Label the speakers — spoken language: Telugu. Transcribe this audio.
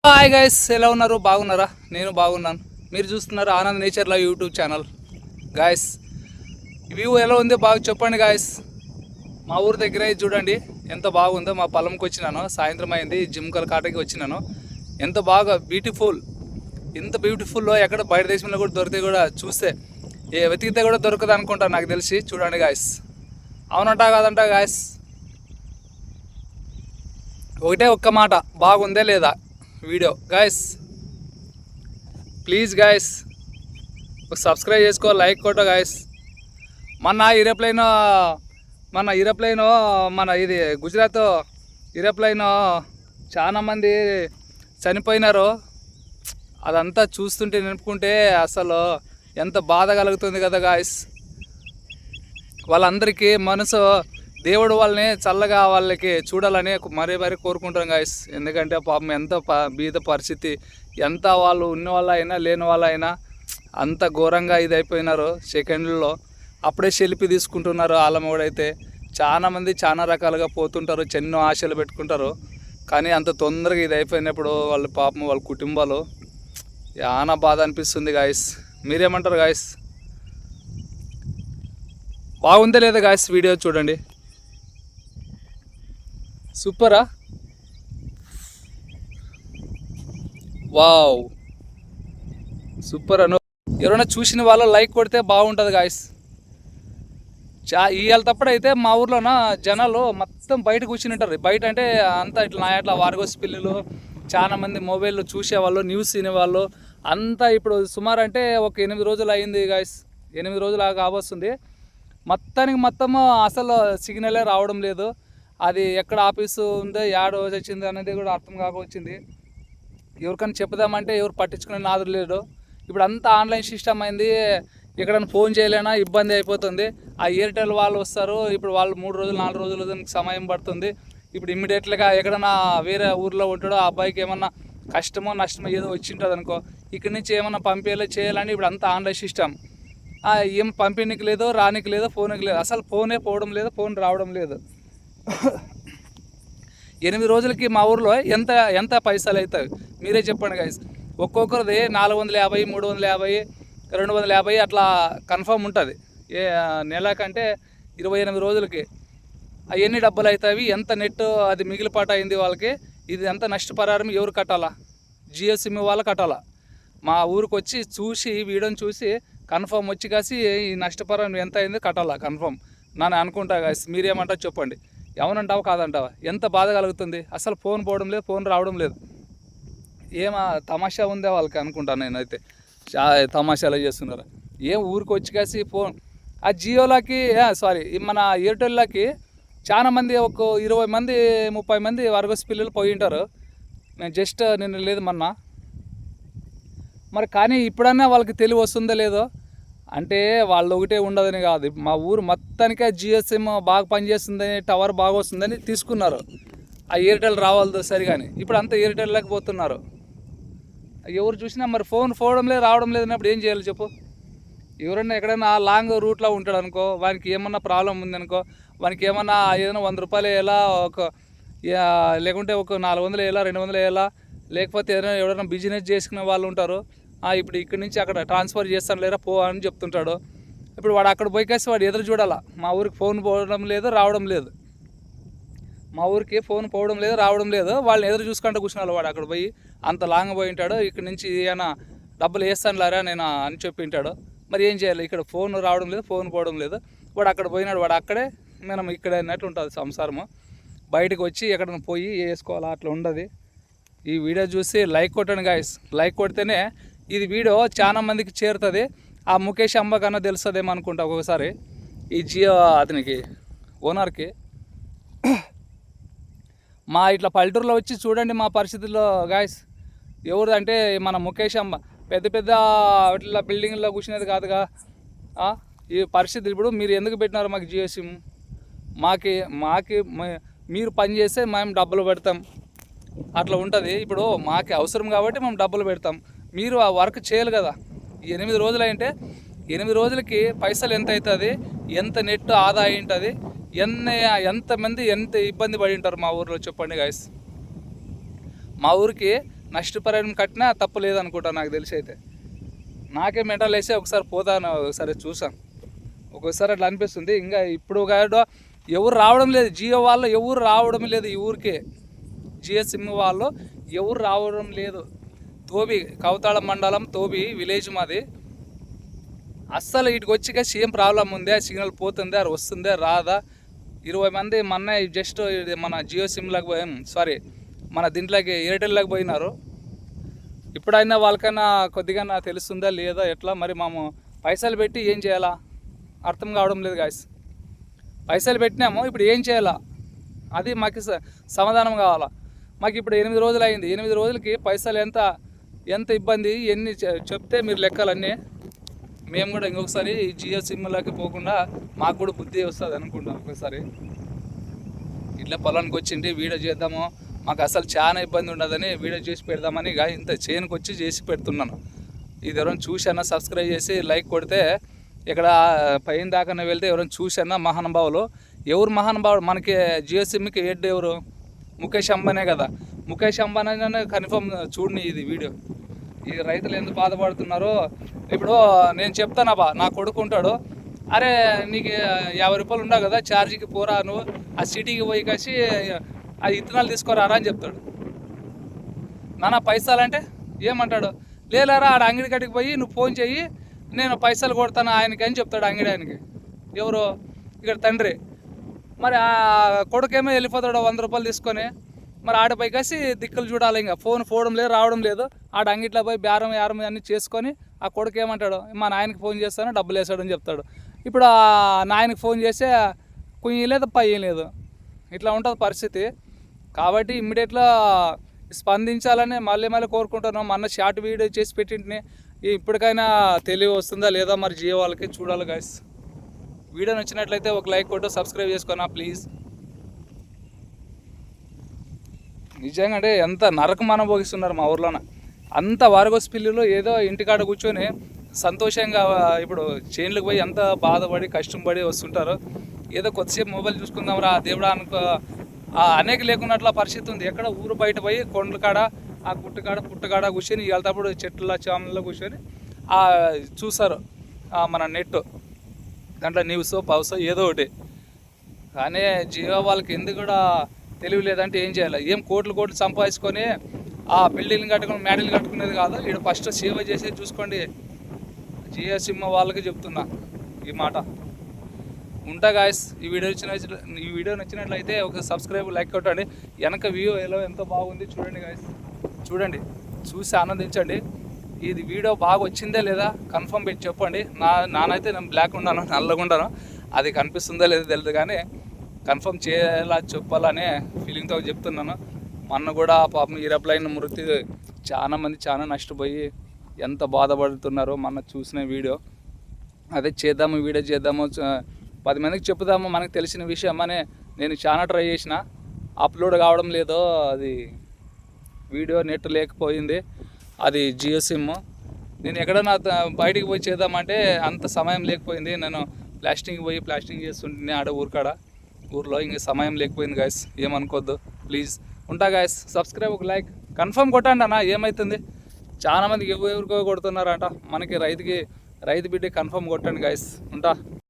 Speaker 1: హాయ్ గైస్, ఎలా ఉన్నారు? బాగున్నారా? నేను బాగున్నాను. మీరు చూస్తున్నారు Anand nature live YouTube channel. Guys, view ఎలా ఉందో బాగా చెప్పండి గాయస్. మా ఊరు దగ్గర చూడండి ఎంత బాగుందో. మా పొలంకి వచ్చినాను, సాయంత్రం అయింది, జిమ్కల్ కాటకి వచ్చినాను. ఎంత బాగా బ్యూటిఫుల్, ఇంత బ్యూటిఫుల్లో ఎక్కడ బయట దేశంలో కూడా దొరికితే కూడా చూస్తే వెతికితే కూడా దొరకదు అనుకుంటా నాకు తెలిసి. చూడండి గాయస్, అవునంటా కాదంటా గాయస్? ఒకటే ఒక్క మాట, బాగుందే లేదా video guys? Please guys, subscribe చేసుకో, లైక్ కొట్ట గాయస్. మన ఏరోప్లైన్ మన ఇది గుజరాత్ ఏరోప్లైన్ చాలా మంది చనిపోయినారు. అదంతా చూస్తుంటే నిలుపుకుంటే అసలు ఎంత బాధ కలుగుతుంది కదా గాయస్. వాళ్ళందరికీ మనసు దేవుడు వాళ్ళని చల్లగా వాళ్ళకి చూడాలని మరీ కోరుకుంటాం గాయస్. ఎందుకంటే పాపం ఎంత బీద పరిస్థితి, ఎంత వాళ్ళు ఉన్న వాళ్ళైనా లేని వాళ్ళైనా అంత ఘోరంగా ఇది అయిపోయినారు. సెకండ్లలో అప్పుడే సెల్ఫీ తీసుకుంటున్నారు. ఆలమోడైతే చాలామంది చాలా రకాలుగా పోతుంటారు, ఎన్నో ఆశలు పెట్టుకుంటారు. కానీ అంత తొందరగా ఇది అయిపోయినప్పుడు వాళ్ళ పాపం వాళ్ళ కుటుంబాలు చాలా బాధ అనిపిస్తుంది గాయస్. మీరేమంటారు గాయస్? బాగుందే లేదా గాయస్? వీడియో చూడండి, సూపరా, వావ్, సూపర్ అను. ఎవరైనా చూసిన వాళ్ళు లైక్ కొడితే బాగుంటుంది గాయస్. ఇవాళ తప్పుడైతే మా ఊర్లోన జనాలు మొత్తం బయట కూర్చుని ఉంటారు. బయట అంటే అంతా ఇట్లా ఇట్లా వారగోసి పిల్లలు, చాలా మంది మొబైల్లో చూసేవాళ్ళు, న్యూస్ తినేవాళ్ళు అంతా. ఇప్పుడు సుమారు అంటే ఒక 8 రోజులు అయింది గాయస్, 8 రోజులు కావస్తుంది. మొత్తము అసలు సిగ్నలే రావడం లేదు. అది ఎక్కడ ఆఫీసు ఉందో, యాడ్ వచ్చింది అనేది కూడా అర్థం కాకొచ్చింది. ఎవరికైనా చెప్పుదామంటే ఎవరు పట్టించుకునే నాదురు లేడు. ఇప్పుడు అంతా ఆన్లైన్ సిస్టమ్ అయింది. ఎక్కడైనా ఫోన్ చేయలేనా ఇబ్బంది అయిపోతుంది. ఆ ఎయిర్టెల్ వాళ్ళు వస్తారు, ఇప్పుడు వాళ్ళు 3 రోజులు 4 రోజులు దానికి సమయం పడుతుంది. ఇప్పుడు ఇమ్మీడియట్గా ఎక్కడైనా వేరే ఊర్లో ఉంటాడో ఆ అబ్బాయికి ఏమన్నా కష్టమో నష్టమో ఏదో వచ్చి ఉంటుంది అనుకో, ఇక్కడి నుంచి ఏమన్నా పంపేలా చేయాలని ఇప్పుడు అంతా ఆన్లైన్ సిస్టమ్. ఏం పంపిణీకి లేదు, రానికి లేదు, ఫోన్కి లేదు, అసలు ఫోనే పోవడం లేదు, ఫోన్ రావడం లేదు. 8 రోజులకి మా ఊర్లో ఎంత ఎంత పైసలు అవుతాయి మీరే చెప్పండి గైస్. ఒక్కొక్కరిది 450, 350, 250 అట్లా కన్ఫర్మ్ ఉంటుంది. నెల కంటే 28 రోజులకి అవన్నీ డబ్బులు అవుతాయి. ఎంత నెట్ అది మిగిలిపాట అయింది వాళ్ళకి. ఇది ఎంత నష్టపరిహారం ఎవరు కట్టాలా? జియో సిమ్ వాళ్ళు కట్టాలా. మా ఊరికి వచ్చి చూసి వీడియోని చూసి కన్ఫర్మ్ వచ్చి కాసి ఈ నష్టపరిహారం ఎంత అయింది కట్టాలా కన్ఫర్మ్ నన్ను అనుకుంటా గాయస్. మీరేమంటారు చెప్పండి? ఎవనంటావా కాదంటావా? ఎంత బాధ కలుగుతుంది. అసలు ఫోన్ పోవడం లేదు, ఫోన్ రావడం లేదు. ఏమా తమాషా ఉందే వాళ్ళకి అనుకుంటాను నేనైతే. తమాషాలు చేస్తున్నారు. ఏం ఊరికి వచ్చి కాసి ఫోన్ ఆ జియోలకి సారీ మన ఎయిర్టెల్లోకి చాలా మంది ఒక 20 మంది 30 మంది వర్గస్ పిల్లలు పోయి ఉంటారు. నేను జస్ట్ నిన్న లేదు మొన్న. మరి కానీ ఇప్పుడన్నా వాళ్ళకి తెలివి వస్తుందో లేదో, అంటే వాళ్ళు ఒకటే ఉండదని కాదు, మా ఊరు మొత్తానికే జియో సిమ్ బాగా పనిచేస్తుందని, టవర్ బాగా వస్తుందని తీసుకున్నారు. ఆ ఎయిర్టెల్ రావాలతో సరిగాని ఇప్పుడు అంతా ఎయిర్టెల్లోకి పోతున్నారు. ఎవరు చూసినా మరి ఫోన్ పోవడం లేదు, రావడం లేదు అన్నప్పుడు ఏం చేయాలి చెప్పు? ఎవరన్నా ఎక్కడైనా లాంగ్ రూట్లో ఉంటాడు అనుకో, వానికి ఏమన్నా ప్రాబ్లం ఉందనుకో, వానికి ఏమన్నా ఏదైనా 100 రూపాయలు వేయాలా, లేకుంటే ఒక 400 వేయాలా, 200 వేయాలా, లేకపోతే ఏదైనా ఎవరైనా బిజినెస్ చేసుకునే వాళ్ళు ఉంటారు. ఇప్పుడు ఇక్కడి నుంచి అక్కడ ట్రాన్స్ఫర్ చేస్తాను లేరా పో అని చెప్తుంటాడు. ఇప్పుడు వాడు అక్కడ పోయికేసి వాడు ఎదురు చూడాలా. మా ఊరికి ఫోన్ పోవడం లేదు, రావడం లేదు. మా ఊరికి ఫోన్ పోవడం లేదు, రావడం లేదు. వాళ్ళని ఎదురు చూసుకుంటూ కూర్చున్నాడు. వాడు అక్కడ పోయి అంత లాంగ్ పోయి ఉంటాడు. ఇక్కడి నుంచి ఏమైనా డబ్బులు వేస్తాను లేరా నేను అని చెప్పి ఉంటాడు. మరి ఏం చేయాలి? ఇక్కడ ఫోన్ రావడం లేదు, ఫోన్ పోవడం లేదు. వాడు అక్కడ పోయినాడు, వాడు అక్కడే, మనం ఇక్కడ అన్నట్లు ఉంటుంది సంసారము. బయటకు వచ్చి ఎక్కడైనా పోయి వేసుకోవాలా, అట్లా ఉండదు. ఈ వీడియో చూసి లైక్ కొట్టండి గాయస్. లైక్ కొడితేనే ఇది వీడియో చాలా మందికి చేరుతుంది. ఆ ముఖేష్ అంబాకన్నా తెలుస్తుందేమో అనుకుంటా ఒక్కొక్కసారి ఈ జియో అతనికి ఓనర్కి. మా ఇట్లా పల్లెటూరులో వచ్చి చూడండి మా పరిస్థితుల్లో గాయస్. ఎవరు అంటే మన ముఖేష్ అంబ పెద్ద పెద్ద ఇట్లా బిల్డింగ్లో కూర్చునేది కాదుగా. ఈ పరిస్థితి ఇప్పుడు మీరు ఎందుకు పెట్టినారు మాకు జియో సిమ్? మాకి మాకి మీరు పని చేస్తే మేము డబ్బులు పెడతాం, అట్లా ఉంటుంది. ఇప్పుడు మాకు అవసరం కాబట్టి మేము డబ్బులు పెడతాం, మీరు ఆ వర్క్ చేయాలి కదా. 8 రోజులు అంటే 8 రోజులకి పైసలు ఎంత అవుతుంది, ఎంత నెట్ ఆదా అయి ఉంటుంది, ఎంతమంది ఎంత ఇబ్బంది పడి ఉంటారు మా ఊర్లో చెప్పండి గాయస్. మా ఊరికి నష్టపరిహారం కట్టినా తప్పు లేదనుకుంటా నాకు తెలిసి అయితే. నాకే మెంటల్ వేసి ఒకసారి పోతాను, ఒకసారి చూసాను, ఒక్కోసారి అట్లా అనిపిస్తుంది. ఇంకా ఇప్పుడు కాదు ఎవరు రావడం లేదు, జియో వాళ్ళు ఎవరు రావడం లేదు ఈ ఊరికే, జియో సిమ్ వాళ్ళు ఎవరు రావడం లేదు. తోబి కవతాళం మండలం తోబి విలేజ్ మాది. అస్సలు వీటికి వచ్చి సేమ్ ప్రాబ్లం ఉంది, సిగ్నల్ పోతుంది, అది వస్తుందే రాదా. 20 మంది మొన్న జస్ట్ మన జియో సిమ్లోకి పోయి మన దీంట్లోకి ఎయిర్టెల్లోకి పోయినారు. ఇప్పుడైనా వాళ్ళకైనా కొద్దిగా తెలుస్తుందా లేదా ఎట్లా మరి. మేము పైసలు పెట్టి ఏం చేయాలా అర్థం కావడం లేదు గాయస్. పైసలు పెట్టినాము, ఇప్పుడు ఏం చేయాలా అది మాకు సమాధానం కావాలా. మాకు ఇప్పుడు 8 రోజులు అయింది, 8 రోజులకి పైసలు ఎంత ఇబ్బంది, ఎన్ని చెప్తే మీరు లెక్కలన్నీ. మేము కూడా ఇంకొకసారి జియో సిమ్లోకి పోకుండా మాకు కూడా బుద్ధి వస్తుంది అనుకుంటాం. ఒకసారి ఇట్లా పొలానికి వచ్చింది వీడియో చేద్దాము, మాకు అసలు చాలా ఇబ్బంది ఉండదని వీడియో చేసి పెడదామని ఇంత చేనుకు వచ్చి చేసి పెడుతున్నాను. ఇది ఎవరైనా చూసానా సబ్స్క్రైబ్ చేసి లైక్ కొడితే, ఇక్కడ పైన దాకా వెళ్తే ఎవరైనా చూసానా మహానుభావులు. ఎవరు మహానుభావుడు మనకి జియో సిమ్కి హెడ్ ఎవరు? ముఖేష్ అంబానీ కదా. ముఖేష్ అంబానీ కన్ఫర్మ్ చూడండి ఇది వీడియో. ఈ రైతులు ఎందుకు బాధపడుతున్నారో ఇప్పుడు నేను చెప్తానబ్బా. నా కొడుకు ఉంటాడు, అరే నీకు 50 రూపాయలు ఉండవు కదా ఛార్జీకి పోరా, నువ్వు ఆ సిటీకి పోయి కాసి అది ఇత్తనాలు తీసుకోరారా అని చెప్తాడు. నాన్న పైసలు అంటే ఏమంటాడు, లేలారా ఆడ అంగడి కాడికి పోయి నువ్వు ఫోన్ చెయ్యి, నేను పైసలు కొడతాను ఆయనకి అని చెప్తాడు. అంగడి ఆయనకి ఎవరు? ఇక్కడ తండ్రి. మరి ఆ కొడుకేమో వెళ్ళిపోతాడు 100 రూపాయలు తీసుకొని. మరి ఆడపోయి కాసి దిక్కులు చూడాలి, ఇంకా ఫోన్ పోవడం లేదు రావడం లేదు. ఆడ అంగిట్లో పోయి బేరం అన్నీ చేసుకొని ఆ కొడుకు ఏమంటాడు, మా నాయనకి ఫోన్ చేస్తాను డబ్బులు వేసాడని చెప్తాడు. ఇప్పుడు ఆ నాయనకి ఫోన్ చేస్తే కుయ్యలేదు పయ్యలేదు, ఇట్లా ఉంటుంది పరిస్థితి. కాబట్టి ఇమ్మీడియట్గా స్పందించాలని మళ్ళీ కోరుకుంటున్నాం. మన షార్ట్ వీడియో చేసి పెట్టింటిని, ఇప్పటికైనా తెలివి వస్తుందా లేదా మరి జియో వాళ్ళకి చూడాలి గాయస్. వీడియో నచ్చినట్లయితే ఒక లైక్ కొట్టు, సబ్స్క్రైబ్ చేసుకున్నా ప్లీజ్. నిజంగా అంటే ఎంత నరకం అనుభవిస్తున్నారు మా ఊర్లోన. అంత వారగోస్ పిల్లులు ఏదో ఇంటికాడ కూర్చొని సంతోషంగా ఇప్పుడు చేన్లకు పోయి ఎంత బాధపడి కష్టం పడి వస్తుంటారు. ఏదో కొద్దిసేపు మొబైల్ చూసుకుందాం రా దేవుడా అనుకో అనేక లేకున్నట్ల పరిస్థితి ఉంది. ఎక్కడ ఊరు బయట పోయి కొండల కాడ ఆ పుట్టకాడ కూర్చొని వెళ్తాప్పుడు చెట్ల చామల్లో కూర్చొని చూస్తారు మన నెట్ దాంట్లో న్యూస్ పౌస్ ఏదో ఒకటి. కానీ జియో వాళ్ళకి ఎందుకు కూడా తెలివి లేదంటే ఏం చేయాలి? ఏం కోట్లు సంపాదించుకొని ఆ బిల్డింగ్లు కట్టుకుని మేడలు కట్టుకునేది కాదు. ఇక్కడ ఫస్ట్ సేవ చేసేది చూసుకోండి. జియో సిమ్ వాళ్ళకి చెప్తున్నా ఈ మాట. ఉంటా గాయస్. ఈ వీడియో నచ్చినట్లయితే ఒక సబ్స్క్రైబ్ లైక్ కొట్టండి. వెనక వ్యూ ఎంతో బాగుంది చూడండి గాయస్, చూడండి, చూసి ఆనందించండి. ఇది వీడియో బాగా వచ్చిందే లేదా కన్ఫర్మ్ పెట్టి చెప్పండి. నానైతే నేను బ్లాక్ ఉన్నాను, నల్లగా ఉన్నాను, అది కనిపిస్తుందో లేదో తెలియదు, కానీ కన్ఫర్మ్ చేయాలా చెప్పాలనే ఫీలింగ్తో చెప్తున్నాను. మొన్న కూడా పాపం ఏరోప్లేన్ మృతి చాలా నష్టపోయి ఎంత బాధపడుతున్నారో మొన్న చూసిన వీడియో. అదే వీడియో చేద్దాము 10 మందికి చెప్పుదాము మనకు తెలిసిన విషయం అని నేను చాలా ట్రై చేసిన, అప్లోడ్ కావడం లేదో. అది వీడియో నెట్ లేకపోయింది, అది జియో సిమ్. నేను ఎక్కడన్నా బయటికి పోయి చేద్దామంటే అంత సమయం లేకపోయింది. నేను ప్లాస్టింగ్ చేస్తుంటే ఆడ ఊర్లో ఇంక సమయం లేకపోయింది గాయస్, ఏమనుకోద్దు ప్లీజ్. ఉంటా గాయస్. సబ్స్క్రైబ్ ఒక లైక్ కన్ఫర్మ్ కొట్టండి అన్న, ఏమవుతుంది. చాలామందికి ఎవరికో కొడుతున్నారంట, మనకి రైతు బిడ్డ కన్ఫర్మ్ కొట్టండి గాయస్. ఉంటా.